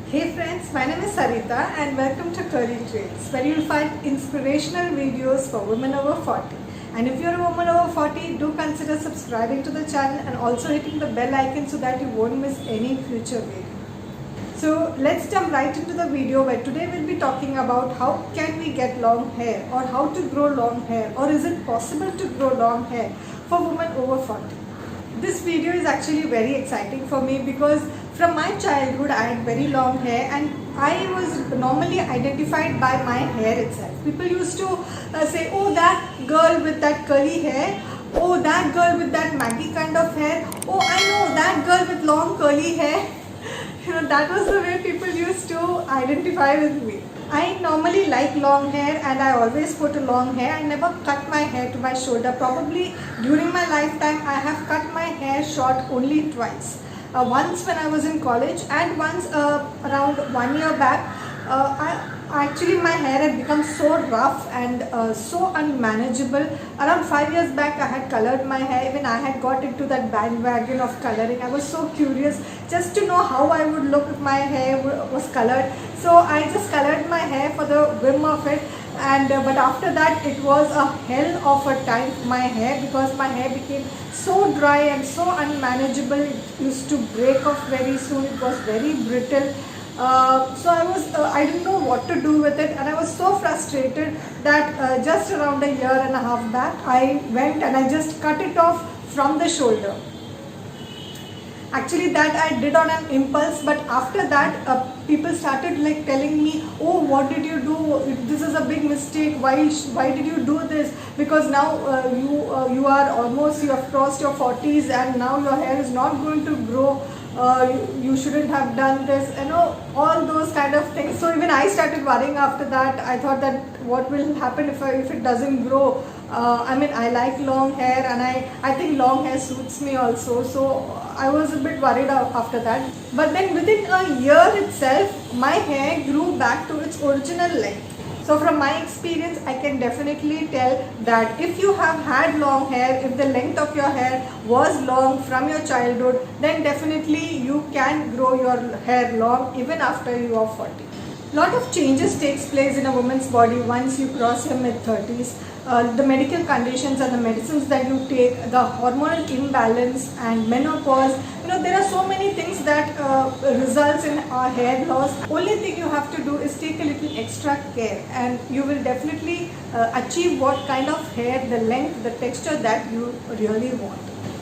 Hey friends, my name is Sarita and welcome to Curly Trails, where you'll find inspirational videos for women over 40. And if you're a woman over 40, do consider subscribing to the channel and also hitting the bell icon so that you won't miss any future video. So let's jump right into the video where today we'll be talking about how can we get long hair or how to grow long hair, or is it possible to grow long hair for women over 40. This video is actually very exciting for me because from my childhood I had very long hair and I was normally identified by my hair itself. People used to say, oh, that girl with that curly hair, oh, that girl with that Maggie kind of hair, oh, I know that girl with long curly hair. That was the way people used to identify with me. I normally like long hair and I always put a long hair. I never cut my hair to my shoulder. Probably during my lifetime I have cut my hair short only twice. Once when I was in college and once around 1 year back. Actually my hair had become so rough and so unmanageable. Around 5 years back I had colored my hair. Even I had got into that bandwagon of coloring. I was so curious just to know how I would look if my hair was colored. So I just colored my hair for the whim of it. And but after that it was a hell of a time for my hair because my hair became so dry and so unmanageable. It used to break off very soon. It was very brittle. So I didn't know what to do with it, and I was so frustrated that just around a year and a half back I went and I just cut it off from the shoulder. Actually that I did on an impulse, but after that people started like telling me, oh, what did you do, this is a big mistake, why did you do this, because now you are almost, you have crossed your 40s and now your hair is not going to grow. You shouldn't have done this, all those kind of things. So even I started worrying after that. I thought that what will happen if it doesn't grow. I like long hair and I think long hair suits me also. So I was a bit worried after that. But then within a year itself, my hair grew back to its original length. So from my experience, I can definitely tell that if you have had long hair, if the length of your hair was long from your childhood, then definitely you can grow your hair long even after you are 40. Lot of changes takes place in a woman's body once you cross your mid-30s. The medical conditions and the medicines that you take, the hormonal imbalance and menopause, there are so many things that results in our hair loss. Only thing you have to do is take a little extra care and you will definitely achieve what kind of hair, the length, the texture that you really want.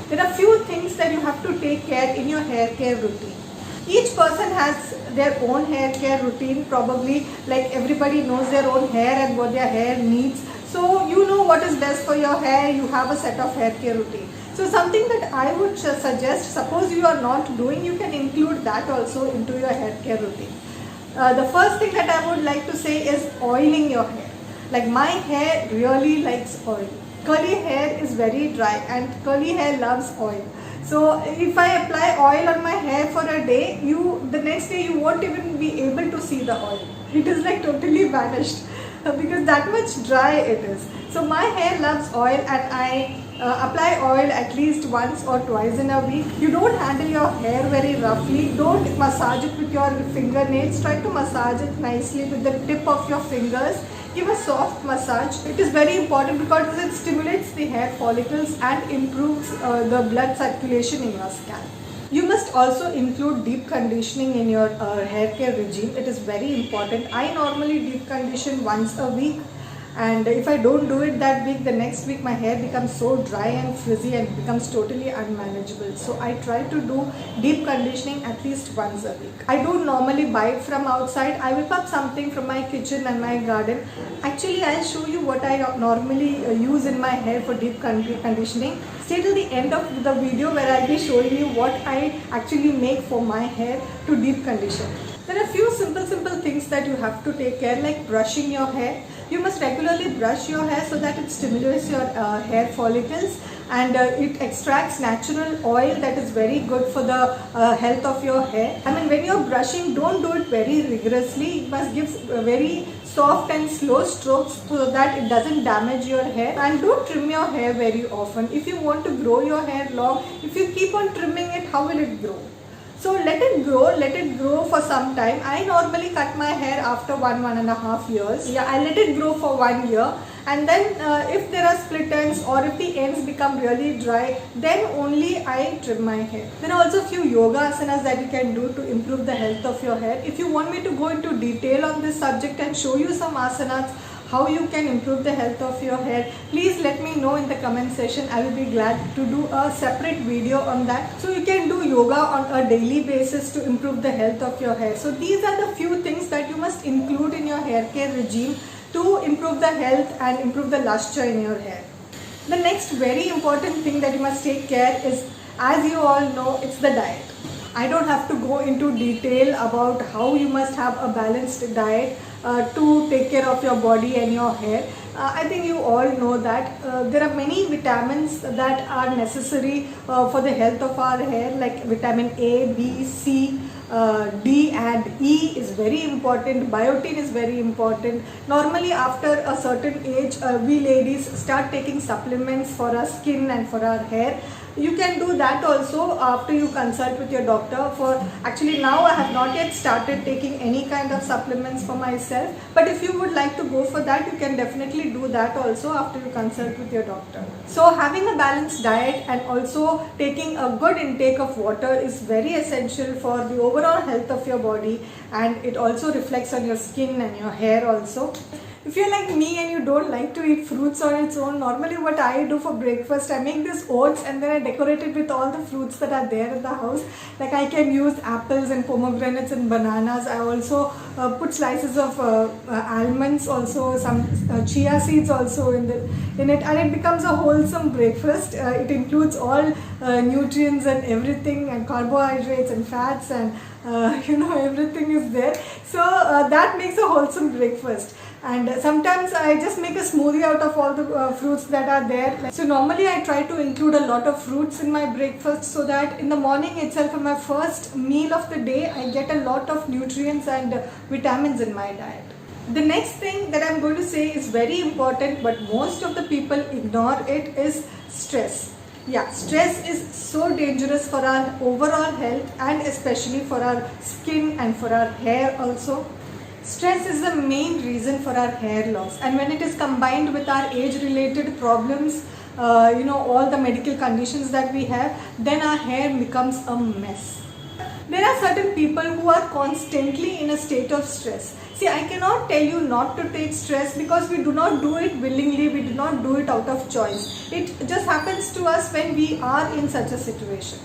There are few things that you have to take care in your hair care routine. Each person has their own hair care routine, probably like everybody knows their own hair and what their hair needs. So you know what is best for your hair, you have a set of hair care routine. So something that I would suggest, suppose you are not doing, you can include that also into your hair care routine. The first thing that I would like to say is oiling your hair. Like my hair really likes oil. Curly hair is very dry and curly hair loves oil. So if I apply oil on my hair for a day, the next day you won't even be able to see the oil. It is like totally vanished because that much dry it is. So my hair loves oil and I apply oil at least once or twice in a week. You don't handle your hair very roughly. Don't massage it with your fingernails. Try to massage it nicely with the tip of your fingers. Give a soft massage. It is very important because it stimulates the hair follicles and improves the blood circulation in your scalp. You must also include deep conditioning in your hair care regime. It is very important. I normally deep condition once a week. And if I don't do it that week, the next week my hair becomes so dry and frizzy and becomes totally unmanageable. So I try to do deep conditioning at least once a week. I don't normally buy it from outside. I whip up something from my kitchen and my garden. Actually, I'll show you what I normally use in my hair for deep conditioning. Stay till the end of the video where I'll be showing you what I actually make for my hair to deep condition. There are a few simple things that you have to take care, like brushing your hair. You must regularly brush your hair so that it stimulates your hair follicles and it extracts natural oil that is very good for the health of your hair. When you're brushing, don't do it very rigorously. You must give very soft and slow strokes so that it doesn't damage your hair, and don't trim your hair very often. If you want to grow your hair long, if you keep on trimming it, how will it grow? So let it grow for some time. I normally cut my hair after 1.5 years. Yeah, I let it grow for 1 year, and then if there are split ends or if the ends become really dry, then only I trim my hair. There are also few yoga asanas that you can do to improve the health of your hair. If you want me to go into detail on this subject and show you some asanas, how you can improve the health of your hair, please let me know in the comment section. I will be glad to do a separate video on that. So you can do yoga on a daily basis to improve the health of your hair. So these are the few things that you must include in your hair care regime to improve the health and improve the luster in your hair. The next very important thing that you must take care is, as you all know, it's the diet. I don't have to go into detail about how you must have a balanced diet to take care of your body and your hair. I think you all know that there are many vitamins that are necessary for the health of our hair, like vitamin A, B, C, D and E is very important. Biotin is very important. Normally after a certain age, we ladies start taking supplements for our skin and for our hair. You can do that also after you consult with your doctor. Actually now I have not yet started taking any kind of supplements for myself, but if you would like to go for that, you can definitely do that also after you consult with your doctor. So having a balanced diet and also taking a good intake of water is very essential for the overall health of your body, and it also reflects on your skin and your hair also. If you're like me and you don't like to eat fruits on its own, normally what I do for breakfast, I make this oats and then I decorate it with all the fruits that are there in the house. Like I can use apples and pomegranates and bananas. I also put slices of almonds, also some chia seeds also in it, and it becomes a wholesome breakfast. It includes all nutrients and everything, and carbohydrates and fats, and everything is there. So that makes a wholesome breakfast. And sometimes I just make a smoothie out of all the fruits that are there. So normally I try to include a lot of fruits in my breakfast, so that in the morning itself, for my first meal of the day, I get a lot of nutrients and vitamins in my diet. The next thing that I'm going to say is very important, but most of the people ignore it, is stress. Yeah, stress is so dangerous for our overall health, and especially for our skin and for our hair also. Stress is the main reason for our hair loss, and when it is combined with our age-related problems, all the medical conditions that we have, then our hair becomes a mess. There are certain people who are constantly in a state of stress. See, I cannot tell you not to take stress, because we do not do it willingly, we do not do it out of choice. It just happens to us when we are in such a situation.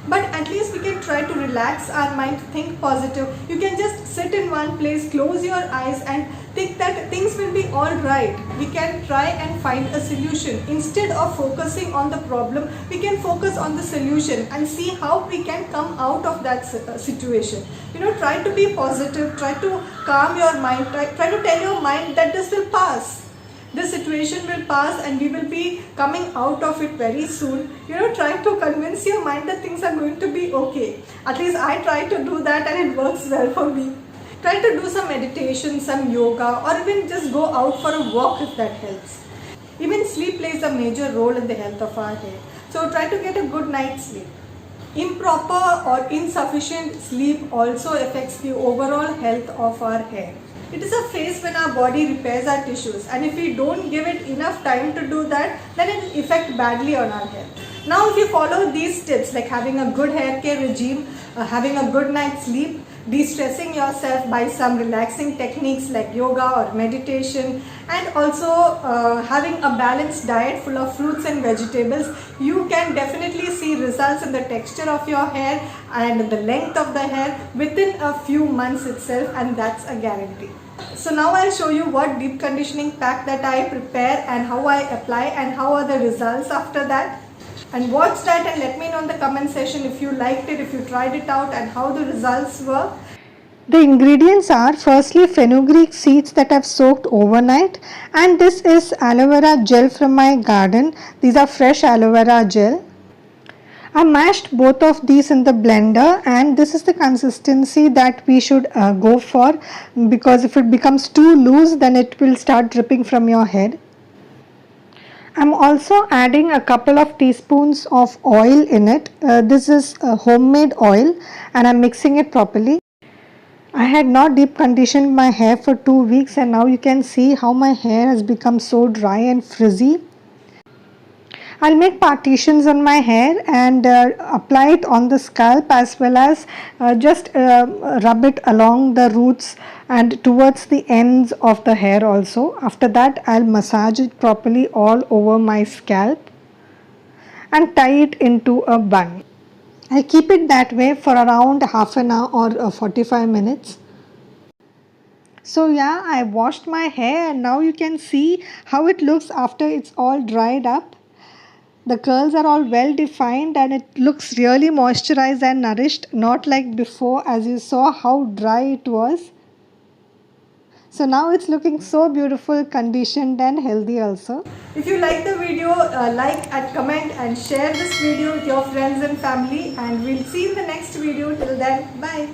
But at least we can try to relax our mind, think positive. You can just sit in one place, close your eyes and think that things will be alright. We can try and find a solution. Instead of focusing on the problem, we can focus on the solution and see how we can come out of that situation. Try to be positive, try to calm your mind, try to tell your mind that this will pass. This situation will pass and we will be coming out of it very soon. Try to convince your mind that things are going to be okay. At least I try to do that, and it works well for me. Try to do some meditation, some yoga, or even just go out for a walk if that helps. Even sleep plays a major role in the health of our hair. So try to get a good night's sleep. Improper or insufficient sleep also affects the overall health of our hair. It is a phase when our body repairs our tissues, and if we don't give it enough time to do that, then it will affect badly on our hair. Now if you follow these tips, like having a good hair care regime, having a good night's sleep, de-stressing yourself by some relaxing techniques like yoga or meditation, and also having a balanced diet full of fruits and vegetables, you can definitely see results in the texture of your hair and the length of the hair within a few months itself, and that's a guarantee. So now I'll show you what deep conditioning pack that I prepare and how I apply and how are the results after that. And watch that and let me know in the comment section if you liked it, if you tried it out, and how the results were. The ingredients are, firstly, fenugreek seeds that I've soaked overnight, and this is aloe vera gel from my garden. These are fresh aloe vera gel. I mashed both of these in the blender, and this is the consistency that we should go for, because if it becomes too loose, then it will start dripping from your head. I'm also adding a couple of teaspoons of oil in it. This is homemade oil and I'm mixing it properly. I had not deep conditioned my hair for 2 weeks and now you can see how my hair has become so dry and frizzy. I'll make partitions on my hair and apply it on the scalp as well as just rub it along the roots and towards the ends of the hair also. After that I'll massage it properly all over my scalp and tie it into a bun. I'll keep it that way for around half an hour or 45 minutes. So yeah, I washed my hair and now you can see how it looks after it's all dried up. The curls are all well defined and it looks really moisturized and nourished, not like before as you saw how dry it was. So now it's looking so beautiful, conditioned and healthy also. If you like the video, like and comment and share this video with your friends and family, and we'll see you in the next video. Till then, bye.